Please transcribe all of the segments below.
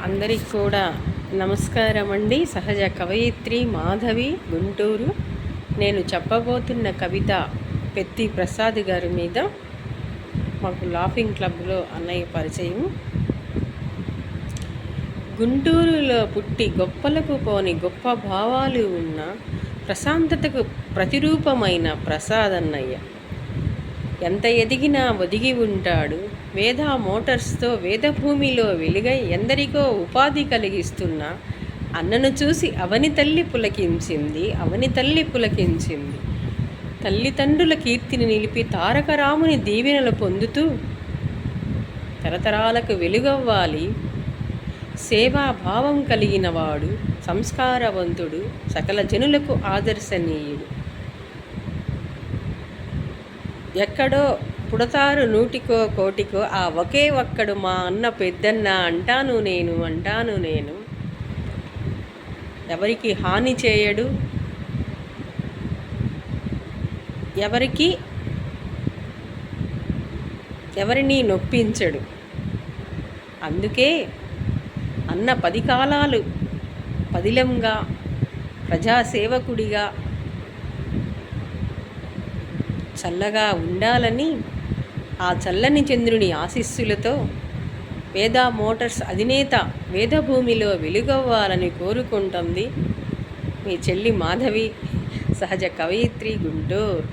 అందరికి కూడా నమస్కారం అండి. సహజ కవయిత్రి మాధవి, గుంటూరు. నేను చెప్పబోతున్న కవిత పెత్తి ప్రసాద్ గారి మీద. మాకు లాఫింగ్ క్లబ్లో అన్నయ్య పరిచయం. గుంటూరులో పుట్టి గొప్పలకు పోని గొప్ప భావాలు ఉన్న ప్రశాంతతకు ప్రతిరూపమైన ప్రసాద్ అన్నయ్య ఎంత ఎదిగినా ఒదిగి ఉంటాడు. వేద మోటార్స్తో వేదభూమిలో వెలుగై ఎందరికో ఉపాధి కలిగిస్తున్న అన్నను చూసి అవని తల్లి పులకించింది. తల్లిదండ్రుల కీర్తిని నిలిపి తారకరాముని దీవెనలు పొందుతూ తరతరాలకు వెలుగవ్వాలి. సేవాభావం కలిగినవాడు, సంస్కారవంతుడు, సకల జనులకు ఆదర్శనీయుడు. ఎక్కడో పుడతారు నూటికో కోటికో, ఆ ఒకే ఒక్కడు మా అన్న పెద్దన్న అంటాను నేను. ఎవరికి హాని చేయడు, ఎవరిని నొప్పించడు. అందుకే అన్న 10 కాలాలు పదిలంగా ప్రజాసేవకుడిగా చల్లగా ఉండాలని ఆ చల్లని చంద్రుని ఆశీస్సులతో వేద మోటార్స్ అధినేత వేదభూమిలో వెలుగవ్వాలని కోరుకుంటుంది మీ చెల్లి మాధవి, సహజ కవయిత్రి, గుంటూరు.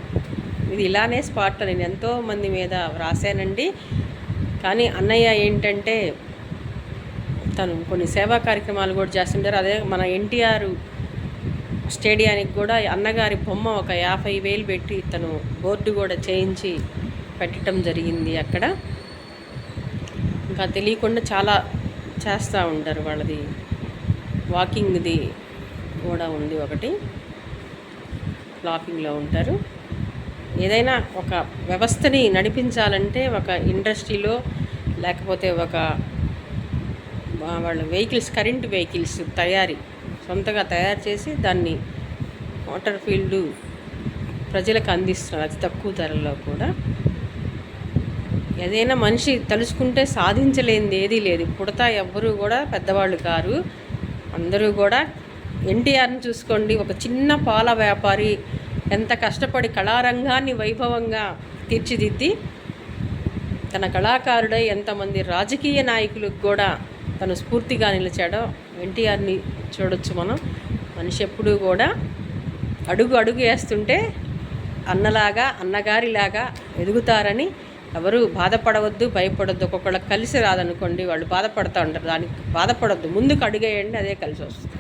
ఇది ఇలానే స్పాట్లో నేను ఎంతోమంది మీద వ్రాసానండి. కానీ అన్నయ్య ఏంటంటే తను కొన్ని సేవా కార్యక్రమాలు కూడా చేస్తుంటారు. అదే మన ఎన్టీఆర్ స్టేడియానికి కూడా అన్నగారి బొమ్మ ఒక 50,000 పెట్టి తను బోర్డు కూడా చేయించి పెట్టడం జరిగింది అక్కడ. ఇంకా తెలియకుండా చాలా చేస్తూ ఉంటారు. వాళ్ళది వాకింగ్ది కూడా ఉంది ఒకటి, లాఫింగ్లో ఉంటారు. ఏదైనా ఒక వ్యవస్థని నడిపించాలంటే ఒక ఇండస్ట్రీలో లేకపోతే ఒక వాళ్ళ కరెంట్ వెహికల్స్ సొంతగా తయారు చేసి దాన్ని మోటార్ ఫీల్డ్ ప్రజలకు అందిస్తున్నారు అతి తక్కువ ధరలో కూడా. ఏదైనా మనిషి తలుచుకుంటే సాధించలేనిది ఏదీ లేదు. పుడతా ఎవ్వరూ కూడా పెద్దవాళ్ళు కారు. అందరూ కూడా ఎన్టీఆర్ని చూసుకోండి, ఒక చిన్న పాల వ్యాపారి ఎంత కష్టపడి కళారంగాన్ని వైభవంగా తీర్చిదిద్ది తన కళాకారుడై ఎంతమంది రాజకీయ నాయకులకు కూడా తను స్ఫూర్తిగా నిలిచాడో ఎన్టీఆర్ని చూడొచ్చు మనం. మనిషి ఎప్పుడూ కూడా అడుగు వేస్తుంటే అన్నగారిలాగా ఎదుగుతారని ఎవరు బాధపడవద్దు, భయపడవద్దు. ఒక్కొక్కళ్ళకి కలిసి రాదనుకోండి, వాళ్ళు బాధపడుతూ ఉంటారు. దానికి బాధపడవద్దు, ముందుకు అడుగేయండి, అదే కలిసి వస్తుంది.